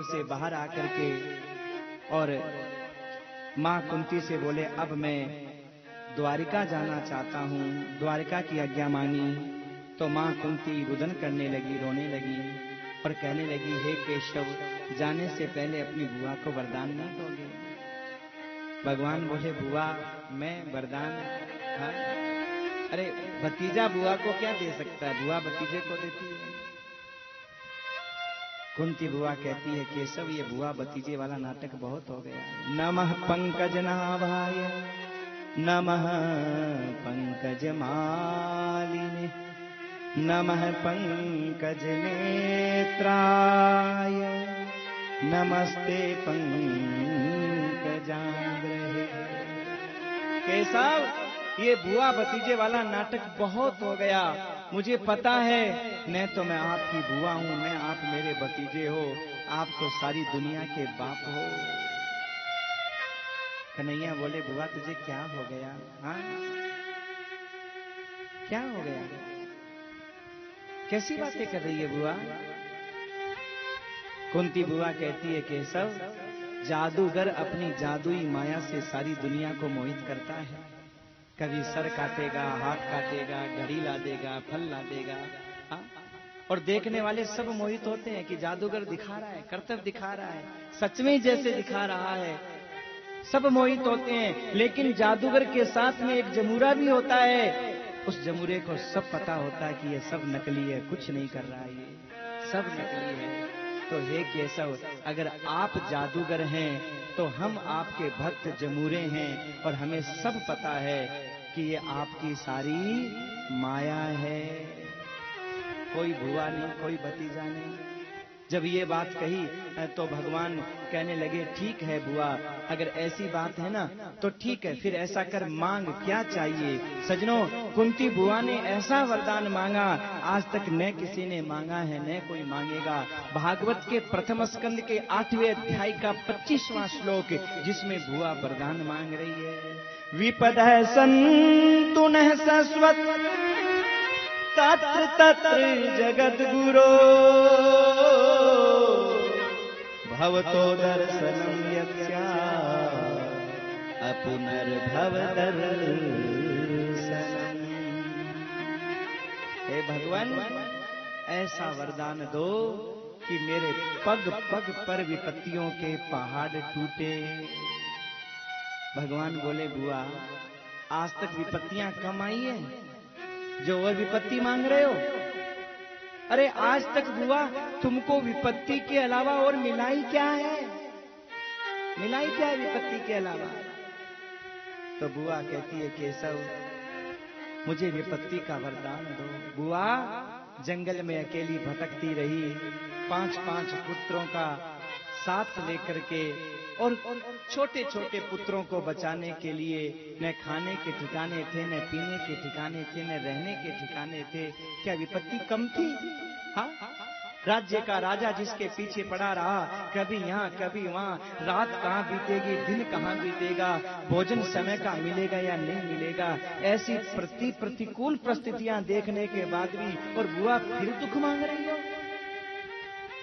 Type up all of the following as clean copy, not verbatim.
से बाहर आकर के और माँ कुंती से बोले, अब मैं द्वारिका जाना चाहता हूँ, द्वारिका की आज्ञा मांगी। तो माँ कुंती रुदन करने लगी, रोने लगी और कहने लगी, हे केशव, जाने से पहले अपनी बुआ को वरदान नहीं दोगे? भगवान बोले, बुआ मैं वरदान? हाँ? अरे भतीजा बुआ को क्या दे सकता है, बुआ भतीजे को देती है। कुंती बुआ कहती है, केशव ये बुआ भतीजे वाला नाटक बहुत हो गया। नमः पंकज नाभाय नमः पंकज मालिने नमः पंकज नेत्राय नमस्ते पंकजांग्रहे। केशव ये बुआ भतीजे वाला नाटक बहुत हो गया। मुझे पता है, न तो मैं आपकी बुआ हूं, न आप मेरे भतीजे हो, आप तो सारी दुनिया के बाप हो। कन्हैया बोले, बुआ तुझे क्या हो गया? हाँ क्या हो गया? कैसी बातें कर रही है बुआ? कुंती बुआ कहती है, केशव जादूगर अपनी जादुई माया से सारी दुनिया को मोहित करता है। कभी सर काटेगा, हाथ काटेगा, घड़ी ला देगा, फल ला देगा, हाँ? और देखने वाले सब मोहित होते हैं कि जादूगर दिखा रहा है, करतब दिखा रहा है, सच में जैसे दिखा रहा है। सब मोहित होते हैं, लेकिन जादूगर के साथ में एक जमूरा भी होता है। उस जमूरे को सब पता होता है कि ये सब नकली है, कुछ नहीं कर रहा है, ये सब नकली है। तो हे केशव, अगर आप जादूगर हैं तो हम आपके भक्त जमूरे हैं, और हमें सब पता है कि ये आपकी सारी माया है, कोई बुआ नहीं, कोई भतीजा नहीं। जब ये बात कही तो भगवान कहने लगे, ठीक है बुआ, अगर ऐसी बात है ना तो ठीक है, फिर ऐसा कर, मांग क्या चाहिए। सजनों, कुंती बुआ ने ऐसा वरदान मांगा, आज तक न किसी ने मांगा है, न कोई मांगेगा। भागवत के प्रथम स्कंद के 8वें अध्याय का 25वां श्लोक, जिसमें बुआ वरदान मांग रही है। विपदः सन्तु नः शश्वत् तत्र तत्र जगत गुरो भवतो दर्शनं यस्या अपुनर्भव दर्शनम्। हे भगवान, ऐसा वरदान दो कि मेरे पग पग पर विपत्तियों के पहाड़ टूटे। भगवान बोले, बुआ आज तक विपत्तियां कम आई है जो और विपत्ति मांग रहे हो? अरे आज तक बुआ तुमको विपत्ति के अलावा और मिलाई क्या है? मिलाई क्या है विपत्ति के अलावा? तो बुआ कहती है, केशव मुझे विपत्ति का वरदान दो। बुआ जंगल में अकेली भटकती रही, 5-5 पुत्रों का साथ लेकर के, और छोटे छोटे पुत्रों को बचाने के लिए न खाने के ठिकाने थे, न पीने के ठिकाने थे, न रहने के ठिकाने थे। क्या विपत्ति कम थी? हाँ, राज्य का राजा जिसके पीछे पड़ा रहा, कभी यहाँ कभी वहाँ, रात कहाँ बीतेगी, दिन कहाँ बीतेगा, भोजन समय का मिलेगा या नहीं मिलेगा, ऐसी प्रतिकूल परिस्थितियां देखने के बाद भी, और बुआ फिर दुख मांग रही हो?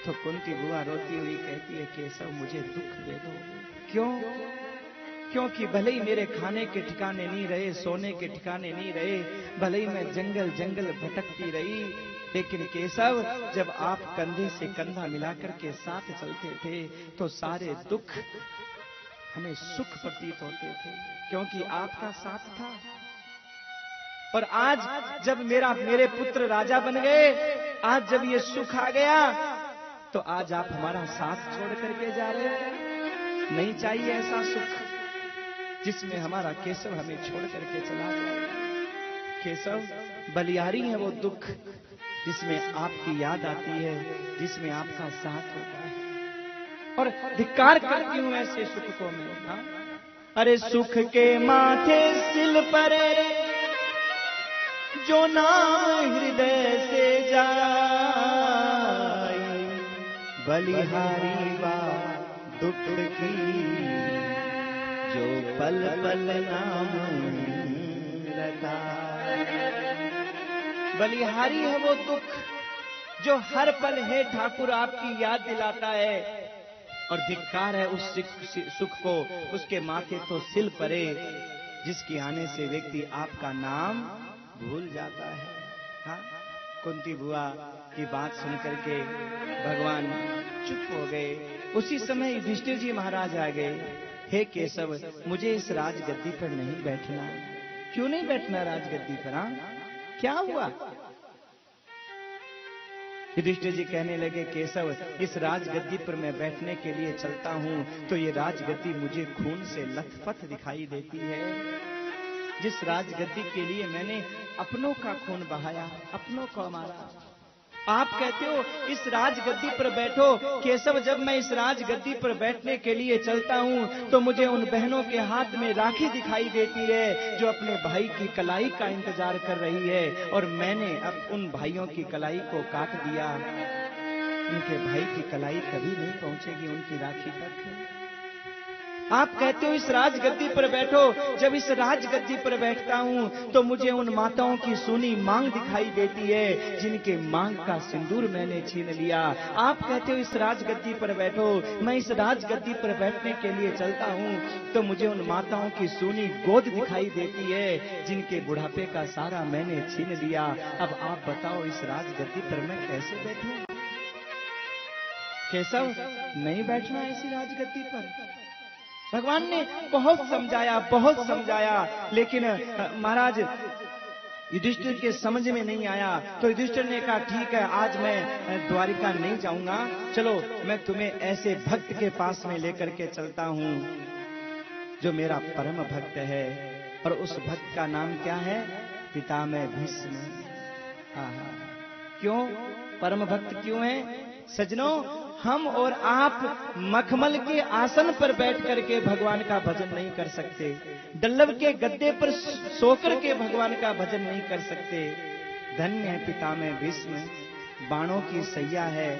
तो कुंती बुआ रोती हुई कहती है, केशव मुझे दुख दे दो। क्यों? क्योंकि भले ही मेरे खाने के ठिकाने नहीं रहे, सोने के ठिकाने नहीं रहे, भले ही मैं जंगल जंगल भटकती रही, लेकिन केशव जब आप कंधे से कंधा मिलाकर के साथ चलते थे तो सारे दुख हमें सुख प्रतीत होते थे, क्योंकि आपका साथ था। और आज जब मेरे पुत्र राजा बन गए, आज जब ये सुख आ गया, तो आज आप हमारा साथ छोड़ करके जा रहे हो। नहीं चाहिए ऐसा सुख जिसमें हमारा केशव हमें छोड़ करके चला जाए। केशव बलिहारी है वो दुख जिसमें आपकी याद आती है, जिसमें आपका साथ होता है, और धिक्कार करती हूं ऐसे सुख को मैं। हाँ? अरे सुख के माथे सिल परे जो नाम हृदय से जाए, बलिहारी बा दुख की जो पल पल नाम रखाए। बलिहारी है वो दुख जो हर पल है ठाकुर आपकी याद दिलाता है। और धिक्कार है उस सुख को उसके माथे तो सिल परे, जिसके आने से व्यक्ति आपका नाम भूल जाता है। हाँ, कुंती बुआ की बात सुनकर के भगवान चुप हो गए। उसी समय युधिष्ठिर जी महाराज आ गए। हे केशव, मुझे इस राजगद्दी पर नहीं बैठना। क्यों नहीं बैठना राजगद्दी पर? हाँ, क्या हुआ? युधिष्ठिर जी कहने लगे, केशव, इस राजगद्दी पर मैं बैठने के लिए चलता हूं तो ये राजगद्दी मुझे खून से लथपथ दिखाई देती है। जिस राजगद्दी के लिए मैंने अपनों का खून बहाया, अपनों को मारा, आप कहते हो इस राजगद्दी पर बैठो। केशव, जब मैं इस राजगद्दी पर बैठने के लिए चलता हूं तो मुझे उन बहनों के हाथ में राखी दिखाई देती है जो अपने भाई की कलाई का इंतजार कर रही है, और मैंने अब उन भाइयों की कलाई को काट दिया। उनके भाई की कलाई कभी नहीं पहुंचेगी उनकी राखी तक। आप कहते हो इस राजगद्दी पर बैठो। जब इस राजगद्दी पर बैठता हूं तो मुझे उन माताओं की सूनी मांग दिखाई देती है जिनके मांग का सिंदूर मैंने छीन लिया। आप कहते हो इस राजगद्दी पर बैठो। मैं इस राजगद्दी पर बैठने के लिए चलता हूं तो मुझे उन माताओं की सूनी गोद दिखाई देती है जिनके बुढ़ापे का सारा मैंने छीन लिया। अब आप बताओ इस राजगद्दी पर मैं कैसे बैठूं? केशव, नहीं बैठना ऐसी राजगद्दी पर। भगवान ने बहुत समझाया, लेकिन महाराज युधिष्ठिर के समझ में नहीं आया। तो युधिष्ठिर ने कहा, ठीक है, आज मैं द्वारिका नहीं जाऊंगा। चलो, मैं तुम्हें ऐसे भक्त के पास में लेकर के चलता हूं जो मेरा परम भक्त है। और उस भक्त का नाम क्या है? पितामह भीष्म। क्यों परम भक्त क्यों है? सजनों, हम और आप मखमल के आसन पर बैठ करके भगवान का भजन नहीं कर सकते। डल्लव के गद्दे पर सोकर के भगवान का भजन नहीं कर सकते। धन्य है पितामह भीष्म। बाणों की सैया है,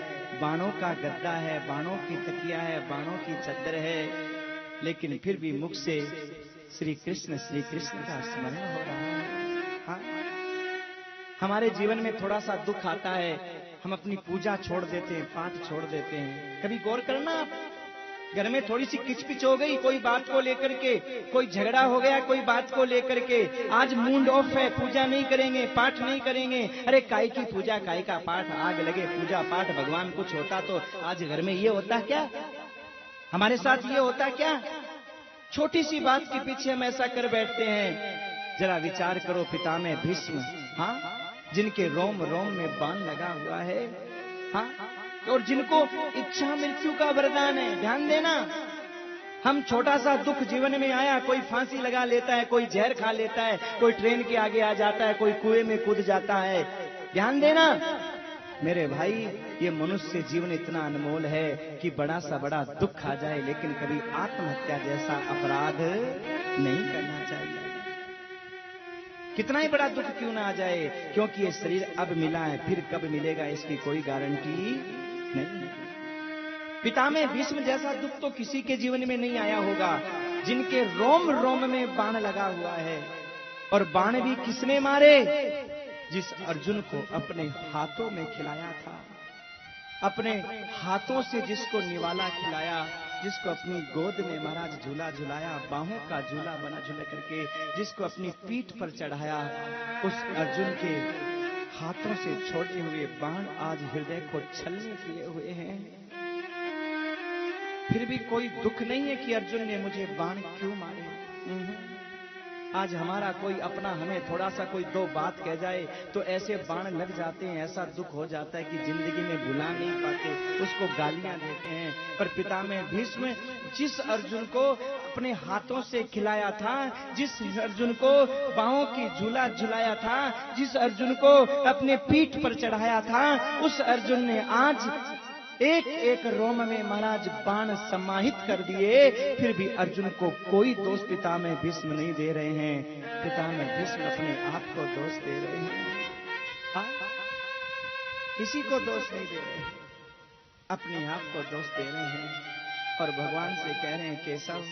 बाणों का गद्दा है, बाणों की तकिया है, बाणों की चद्दर है, लेकिन फिर भी मुख से श्री कृष्ण का स्मरण हो रहा है। हाँ? हमारे जीवन में थोड़ा सा दुख आता है, हम अपनी पूजा छोड़ देते हैं, पाठ छोड़ देते हैं। कभी गौर करना, आप घर में थोड़ी सी किचपिच हो गई कोई बात को लेकर के, कोई झगड़ा हो गया कोई बात को लेकर के, आज मूड ऑफ है, पूजा नहीं करेंगे, पाठ नहीं करेंगे। अरे काय की पूजा, काय का पाठ, आग लगे पूजा पाठ, भगवान कुछ होता तो आज घर में ये होता क्या? हमारे साथ ये होता क्या? छोटी सी बात के पीछे हम ऐसा कर बैठते हैं। जरा विचार करो पितामह भीष्म, हाँ, जिनके रोम रोम में बाण लगा हुआ है, हाँ, और जिनको इच्छा मृत्यु का वरदान है। ध्यान देना, हम छोटा सा दुख जीवन में आया, कोई फांसी लगा लेता है, कोई जहर खा लेता है, कोई ट्रेन के आगे आ जाता है, कोई कुएं में कूद जाता है। ध्यान देना मेरे भाई, ये मनुष्य जीवन इतना अनमोल है कि बड़ा सा बड़ा दुख आ जाए लेकिन कभी आत्महत्या जैसा अपराध नहीं करना चाहिए। कितना ही बड़ा दुख क्यों ना आ जाए, क्योंकि ये शरीर अब मिला है, फिर कब मिलेगा इसकी कोई गारंटी नहीं। पितामह भीष्म जैसा दुख तो किसी के जीवन में नहीं आया होगा, जिनके रोम रोम में बाण लगा हुआ है। और बाण भी किसने मारे? जिस अर्जुन को अपने हाथों में खिलाया था, अपने हाथों से जिसको निवाला खिलाया, जिसको अपनी गोद में महाराज झूला झुलाया, बाहों का झूला बना झूला करके जिसको अपनी पीठ पर चढ़ाया, उस अर्जुन के हाथों से छोड़े हुए बाण आज हृदय को छलने किए हुए हैं। फिर भी कोई दुख नहीं है कि अर्जुन ने मुझे बाण क्यों मारे। आज हमारा कोई अपना हमें थोड़ा सा कोई दो बात कह जाए तो ऐसे बाण लग जाते हैं, ऐसा दुख हो जाता है कि जिंदगी में भुला नहीं पाते, उसको गालियां देते हैं। पर पितामह भीष्म जिस अर्जुन को अपने हाथों से खिलाया था, जिस अर्जुन को बाहों की झूला झुलाया था, जिस अर्जुन को अपने पीठ पर चढ़ाया था, उस अर्जुन ने आज एक एक रोम में महाराज बाण समाहित कर दिए। फिर भी अर्जुन को कोई दोष पितामह भीष्म नहीं दे रहे हैं। पितामह भीष्म अपने आप को दोष दे रहे हैं, हाँ? किसी को दोष नहीं दे रहे हैं, अपने आप को दोष दे रहे हैं। और भगवान से कह रहे हैं, केशव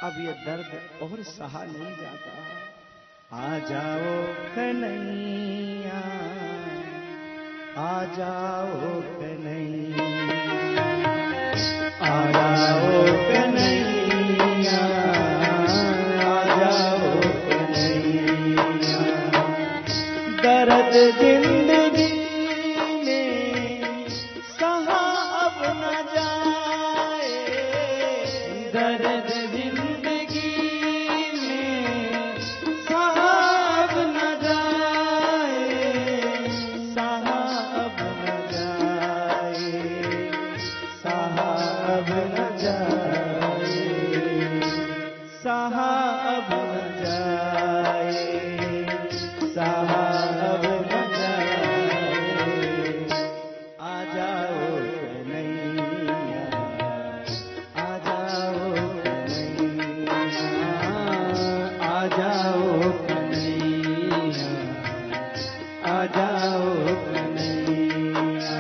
अब ये दर्द और सहा नहीं जाता, आ जाओ कन्हैया, आ जाओ कन्हैया, आ जिंदगी में सहा अब न जाए, दर्द जिंदगी में सहा अब न जाए, सहा अब न जाए, सहा अब न जाए, सहा अब न जाए, सहा अब न जाए। आ जाओ कन्हैया, आ जाओ कन्हैया, आ जाओ कन्हैया, आ जाओ कन्हैया।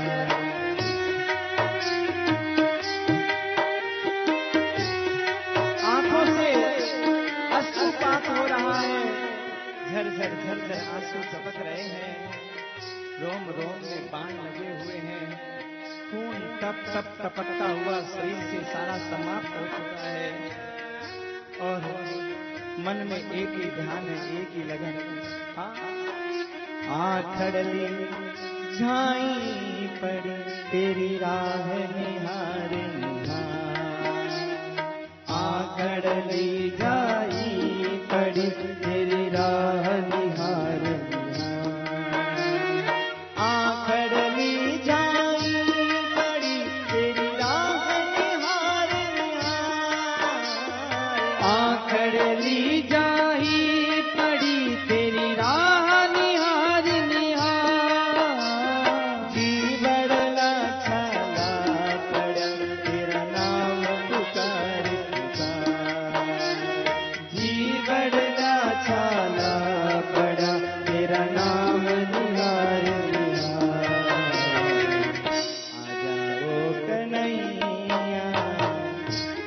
आंखों से अश्रुपात हो रहा है, झरझर झरझर आंसू टपक रहे हैं, रोम रोम में बाण लगे हुए हैं, खून टप टप टपकता हुआ शरीर से सारा समाप्त हो चुका है, और मन में एक ही ध्यान है, एक ही लगन। आखड़ली झाई पड़ी तेरी राह निहार निहार, आखड़ली झाई पड़ी तेरी राह निहार निहार, आखड़ली झाई पड़ी तेरी राह निहार निहार, आखड़ली झाई पड़ी तेरी राह निहार निहार। जी बड़ला छाला पड़ा तेरा नाम पुकार पुकार, जी बड़ला छाला पड़ा तेरा नाम निहार निहार। आ जाओ कन्हैया,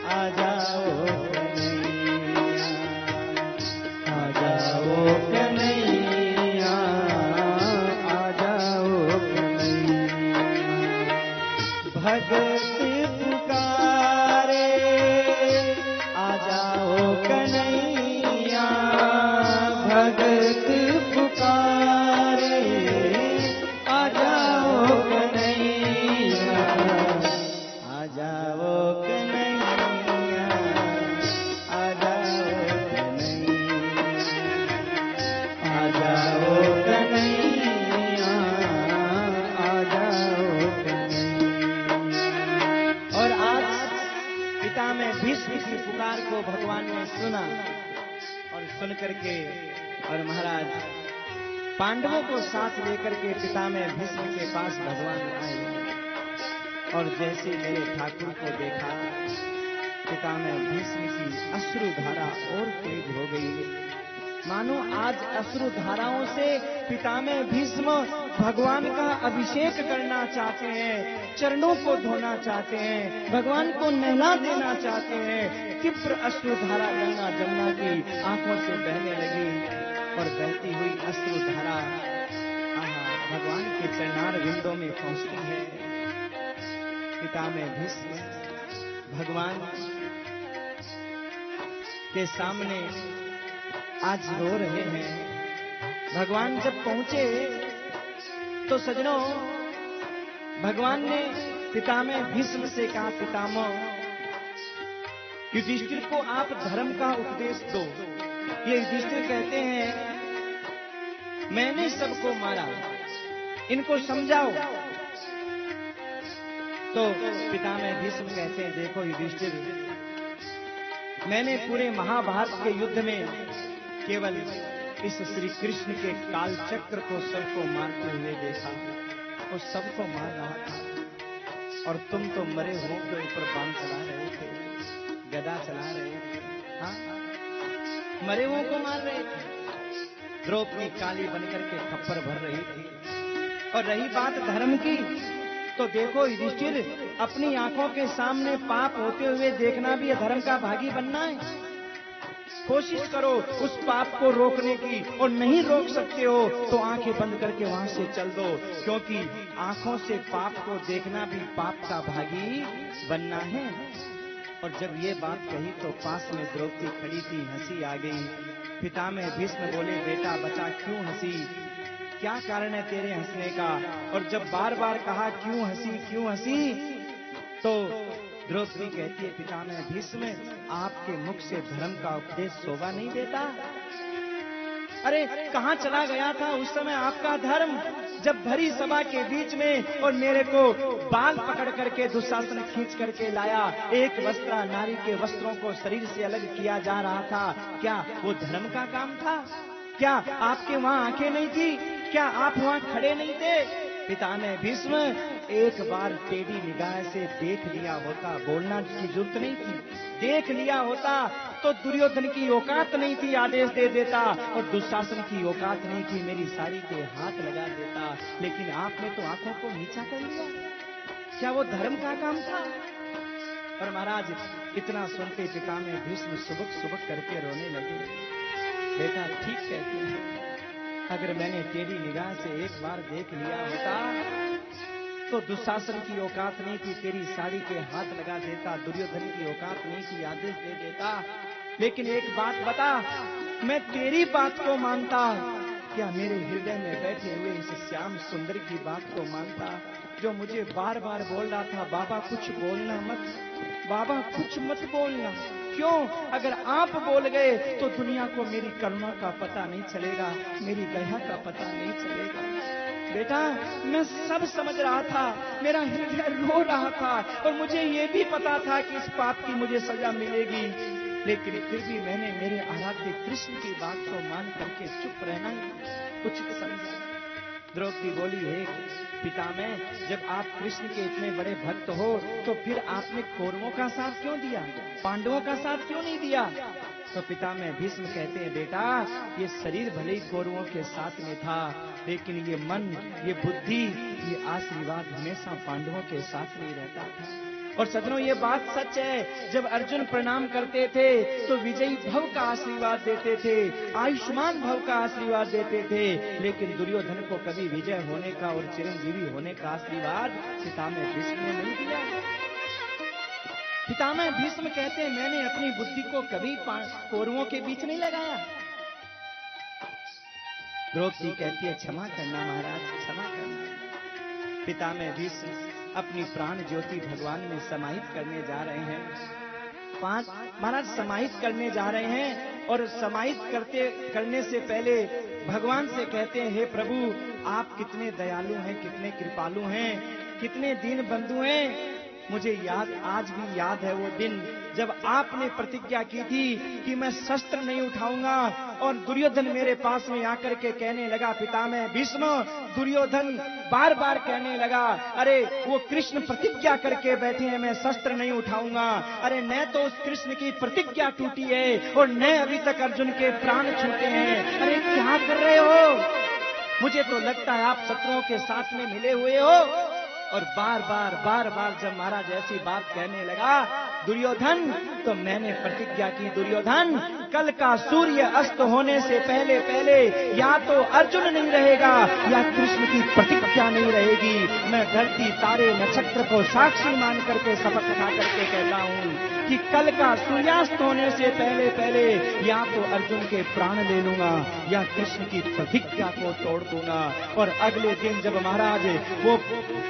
आ जाओ कन्हैया, आ जाओ कन्हैया, आ जाओ कन्हैया। भगत पुकारे आ जाओ कन्हैया, भगत पुकारे आ जाओ कन्हैया, आ जाओ कन्हैया, आ जाओ कन्हैया, आ जाओ कन्हैया, आ जाओ कन्हैया। और आज पिता में भीष्म की पुकार को भगवान ने सुना, और सुन करके और महाराज पांडवों को साथ लेकर के पिता में भीष्म के पास भगवान आए, और जैसे मेरे ठाकुर को देखा, पिता में भीष्म की अश्रुधारा और तेज हो गई, मानो आज अश्रुधाराओं से पिता में भीष्म भगवान का अभिषेक करना चाहते हैं, चरणों को धोना चाहते हैं, भगवान को नहला देना चाहते हैं। तीव्र अश्रुधारा गंगा जमुना की आंखों से बहने लगी, और बहती हुई अश्रुधारा भगवान के चरणार विंदों में पहुंचती है। पिता में भीष्म भगवान के सामने आज रो रहे हैं। भगवान जब पहुंचे तो सजनों, भगवान ने पितामह भीष्म से कहा, पितामह युधिष्ठिर को आप धर्म का उपदेश दो। ये युधिष्ठिर कहते हैं मैंने सबको मारा, इनको समझाओ। तो पितामह भीष्म कहते हैं देखो युधिष्ठिर, मैंने पूरे महाभारत के युद्ध में केवल इस श्री कृष्ण के काल चक्र को सबको मारते हुए देखा, वो सबको मार रहा था, और तुम तो मरे हो के ऊपर बाण चला रहे थे, गदा चला रहे थे। हाँ, मरे हुओं को मार रहे थे। द्रौपदी काली बनकर के खप्पर भर रही थी। और रही बात धर्म की, तो देखो युधिष्ठिर, अपनी आंखों के सामने पाप होते हुए देखना भी धर्म का भागी बनना है। कोशिश करो उस पाप को रोकने की, और नहीं रोक सकते हो तो आंखें बंद करके वहां से चल दो, क्योंकि आंखों से पाप को देखना भी पाप का भागी बनना है। और जब ये बात कही तो पास में द्रौपदी खड़ी थी, हंसी आ गई। पितामह भीष्म बोले, बेटा बचा क्यों हंसी? क्या कारण है तेरे हंसने का? और जब बार बार कहा क्यों हंसी, तो द्रौपदी कहती है पितामह भीष्म, आपके मुख से धर्म का उपदेश शोभा नहीं देता। अरे कहां चला गया था उस समय आपका धर्म, जब भरी सभा के बीच में और मेरे को बाल पकड़ करके दुशासन खींच करके लाया, एक वस्त्रा नारी के वस्त्रों को शरीर से अलग किया जा रहा था। क्या वो धर्म का काम था? क्या आपके वहां आंखें नहीं थी? क्या आप वहां खड़े नहीं थे? पितामह भीष्म, एक बार टेढ़ी निगाह से देख लिया होता, बोलना की जरूरत नहीं थी। देख लिया होता तो दुर्योधन की औकात नहीं थी आदेश दे देता, और दुशासन की औकात नहीं थी मेरी साड़ी के हाथ लगा देता। लेकिन आपने तो आंखों को नीचा कर लिया। क्या वो धर्म का काम था? और महाराज इतना सुनते पितामह भीष्म सुबक करके रोने लगे। बेटा ठीक कहते हैं, अगर मैंने तेरी निगाह से एक बार देख लिया होता तो दुशासन की औकात नहीं थी तेरी साड़ी के हाथ लगा देता, दुर्योधन की औकात नहीं थी आदेश दे देता। लेकिन एक बात बता, मैं तेरी बात को मानता, क्या मेरे हृदय में बैठे हुए इस श्याम सुंदर की बात को मानता, जो मुझे बार बार बोल रहा था बाबा कुछ बोलना मत, बाबा कुछ मत बोलना। क्यों? अगर आप बोल गए तो दुनिया को मेरी करुणा का पता नहीं चलेगा, मेरी दया का पता नहीं चलेगा। बेटा मैं सब समझ रहा था, मेरा हृदय रो रहा था, और मुझे ये भी पता था कि इस पाप की मुझे सजा मिलेगी, लेकिन फिर भी मैंने मेरे आराध्य कृष्ण की बात को मान करके चुप रहना उचित समझा। द्रौपदी बोली, हे पितामह, जब आप कृष्ण के इतने बड़े भक्त हो तो फिर आपने कौरवों का साथ क्यों दिया, पांडवों का साथ क्यों नहीं दिया? तो पितामह भीष्म कहते हैं, बेटा ये शरीर भले ही कौरवों के साथ में था, लेकिन ये मन, ये बुद्धि, ये आशीर्वाद हमेशा पांडवों के साथ में रहता था। और सज्जनों ये बात सच है, जब अर्जुन प्रणाम करते थे तो विजयी भव का आशीर्वाद देते थे, आयुष्मान भव का आशीर्वाद देते थे, लेकिन दुर्योधन को कभी विजय होने का और चिरंजीवी होने का आशीर्वाद पितामह भीष्म ने नहीं दिया। पितामह भीष्म कहते हैं, मैंने अपनी बुद्धि को कभी कौरवों के बीच नहीं लगाया। द्रौपदी कहती है, क्षमा करना महाराज, क्षमा करना। पितामह भीष्म अपनी प्राण ज्योति भगवान में समाहित करने जा रहे हैं। महाराज समाहित करने जा रहे हैं, और समाहित करने से पहले भगवान से कहते हैं, हे प्रभु आप कितने दयालु हैं, कितने कृपालु हैं, कितने दीन बंधु हैं। मुझे आज भी याद है वो दिन जब आपने प्रतिज्ञा की थी कि मैं शस्त्र नहीं उठाऊंगा, और दुर्योधन मेरे पास में आकर के कहने लगा, पितामह भीष्म, दुर्योधन बार बार कहने लगा, अरे वो कृष्ण प्रतिज्ञा करके बैठे हैं मैं शस्त्र नहीं उठाऊंगा। अरे न तो उस कृष्ण की प्रतिज्ञा टूटी है और न अभी तक अर्जुन के प्राण छूटे हैं। अरे क्या कर रहे हो? मुझे तो लगता है आप शत्रुओं के साथ में मिले हुए हो। और बार बार जब महाराज ऐसी बात कहने लगा दुर्योधन, तो मैंने प्रतिज्ञा की, दुर्योधन कल का सूर्य अस्त होने से पहले पहले या तो अर्जुन नहीं रहेगा या कृष्ण की प्रतिज्ञा नहीं रहेगी। मैं धरती तारे नक्षत्र को साक्षी मान करके शपथ खा करके कहता हूँ कि कल का सूर्यास्त होने से पहले पहले या तो अर्जुन के प्राण ले लूंगा या कृष्ण की प्रतिज्ञा को तोड़ दूंगा। और अगले दिन जब महाराज वो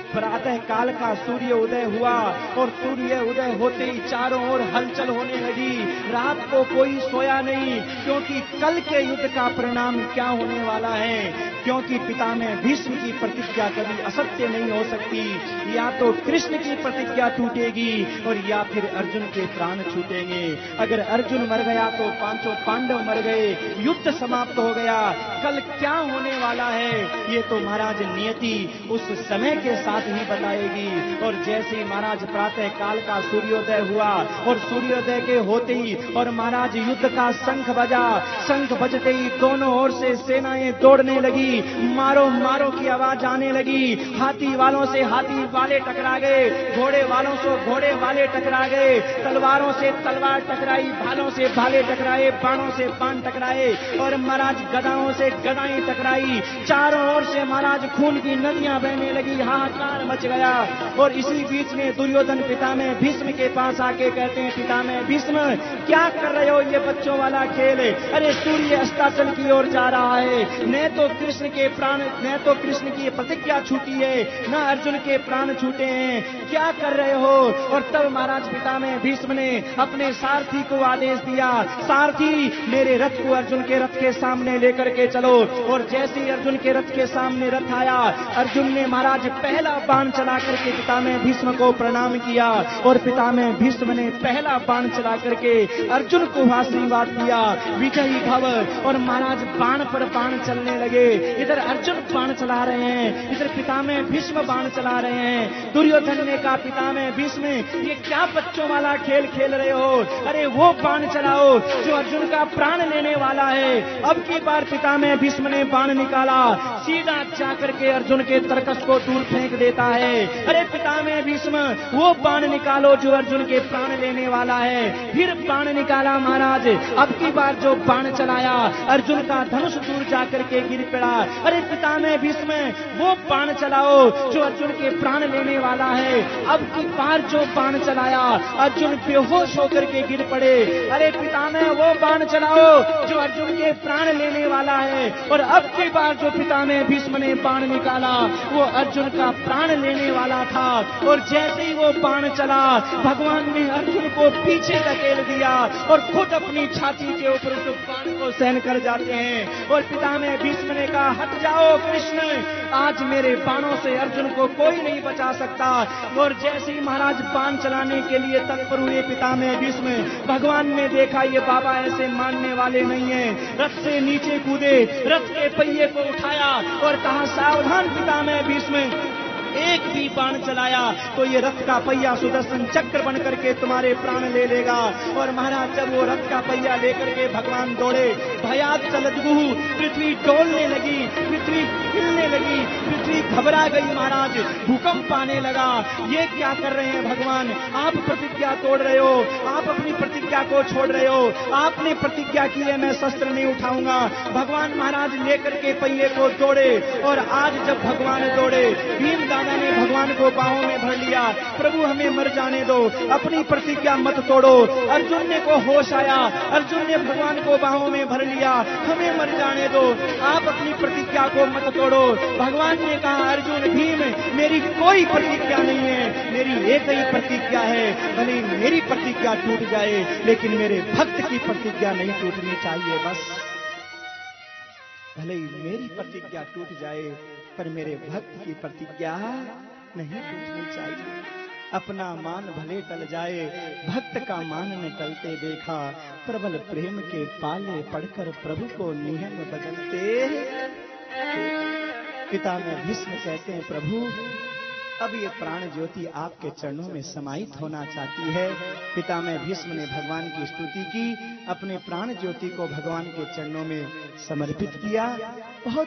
प्रातः काल का सूर्य उदय हुआ और सूर्य उदय होते ही चारों ओर हलचल होने लगी, रात को कोई सोया नहीं, क्योंकि कल के युद्ध का परिणाम क्या होने वाला है। क्योंकि पितामह भीष्म की प्रतिज्ञा कभी असत्य नहीं हो सकती, या तो कृष्ण की प्रतिज्ञा टूटेगी और या फिर अर्जुन के प्राण छूटेंगे। अगर अर्जुन मर गया तो पांचों पांडव मर गए, युद्ध समाप्त हो गया। कल क्या होने वाला है ये तो महाराज नियति उस समय के साथ ही बताएगी। और जैसे ही महाराज प्रातः काल का सूर्योदय हुआ और सूर्योदय के होते ही और महाराज युद्ध का शंख बजा, शंख बजते ही दोनों ओर से सेनाएं दौड़ने लगी, मारो मारो की आवाज आने लगी। हाथी वालों से हाथी वाले टकरा गए, घोड़े वालों से घोड़े वाले टकरा गए, तलवारों से तलवार टकराई, भालों से भाले टकराए, बाणों से बाण टकराए और महाराज गदाओं से गदाएं टकराई। चारों ओर से महाराज खून की नदियां बहने लगी, हाहाकार मच गया। और इसी बीच में दुर्योधन पितामह भीष्म के पास आके कहते हैं, पितामह भीष्म क्या कर रहे हो ये बच्चों वाला खेल? अरे सूर्य अस्ताचल की ओर जा रहा है, न तो कृष्ण के प्राण, न तो कृष्ण की प्रतिज्ञा छूटी है, न अर्जुन के प्राण छूटे हैं, क्या कर रहे हो? और तब महाराज पितामह भीष्म ने अपने सारथी को आदेश दिया, सारथी मेरे रथ को अर्जुन के रथ के सामने लेकर के चलो। और जैसे ही अर्जुन के रथ के सामने रथ आया, अर्जुन ने महाराज पहला बाण चला करके पितामह भीष्म को प्रणाम किया और पितामह भीष्म ने पहला बाण चला करके अर्जुन को आशीर्वाद दिया, विजयी भव। और महाराज बाण पर बाण चलने लगे, इधर अर्जुन बाण चला रहे हैं, इधर पितामह भीष्म बाण चला रहे हैं। दुर्योधन ने कहा, पितामह भीष्म ये क्या बच्चों वाला खेल खेल रहे हो? अरे वो बाण चलाओ जो अर्जुन का प्राण लेने वाला है। अब की बार पितामह भीष्म ने बाण निकाला, सीधा जाकर के अर्जुन के तरकस को दूर फेंक देता है। अरे पितामह भीष्म वो बाण निकालो जो अर्जुन के प्राण लेने वाला है। फिर बाण निकाला महाराज, अब की बार जो बाण चलाया अर्जुन का धनुष दूर जाकर के गिर पड़ा। अरे पितामह भीष्म वो बाण चलाओ जो अर्जुन के प्राण लेने वाला है। अब की बार जो बाण चलाया अर्जुन बेहोश होकर के गिर पड़े। अरे पितामह वो बाण चलाओ जो अर्जुन के प्राण लेने वाला है। और अब की बार जो पितामह भीष्म ने बाण निकाला वो अर्जुन का प्राण लेने वाला था। और जैसे ही वो बाण चला भगवान ने अर्जुन को पीछे धकेल दिया और खुद अपनी छाती के ऊपर उस बाण को सहन कर जाते हैं। और पितामह भीष्म ने कहा, हट जाओ कृष्ण, आज मेरे बाणों से अर्जुन को कोई नहीं बचा सकता। और जैसे ही महाराज बाण चलाने के लिए तत्पर हुए पितामह भीष्म, भगवान ने देखा ये बाबा ऐसे मानने वाले नहीं है, रथ से नीचे कूदे, रथ के पहिए को उठाया और कहा, सावधान पितामह भीष्म, एक भी बाण चलाया तो ये रथ का पहिया सुदर्शन चक्र बन करके तुम्हारे प्राण ले लेगा। और महाराज जब वो रथ का पहिया लेकर के भगवान दौड़े, भयात चलदगुहु, पृथ्वी डोलने लगी, पृथ्वी हिलने लगी, पृथ्वी घबरा गई महाराज, भूकंप आने लगा। ये क्या कर रहे हैं भगवान? आप प्रतिज्ञा तोड़ रहे हो, आप अपनी प्रतिज्ञा को छोड़ रहे हो। आपने प्रतिज्ञा की है मैं शस्त्र नहीं उठाऊंगा। भगवान महाराज लेकर के पहिए को दौड़े और आज जब भगवान दौड़े, भीम दादा ने भगवान को बाहों में भर लिया, प्रभु हमें मर जाने दो, अपनी प्रतिज्ञा मत तोड़ो। अर्जुन ने को होश आया, अर्जुन ने भगवान को बाहों में भर लिया, हमें मर जाने दो, आप अपनी प्रतिज्ञा को मत तोड़ो। भगवान ने कहा, अर्जुन भीम मेरी कोई प्रतिज्ञा नहीं है, मेरी एक ही प्रतिज्ञा है, भले मेरी प्रतिज्ञा टूट जाए लेकिन मेरे भक्त की प्रतिज्ञा नहीं टूटनी चाहिए। बस भले ही मेरी प्रतिज्ञा टूट जाए पर मेरे भक्त की प्रतिज्ञा नहीं टूटनी चाहिए। अपना मान भले टल जाए, भक्त का मान न टलते देखा, प्रबल प्रेम के पाले पढ़कर प्रभु को नियम बदलते। पितामह भीष्म कहते हैं, प्रभु अब ये प्राण ज्योति आपके चरणों में समाहित होना चाहती है। पितामह भीष्म ने भगवान की स्तुति की, अपने प्राण ज्योति को भगवान के चरणों में समर्पित किया। बहुत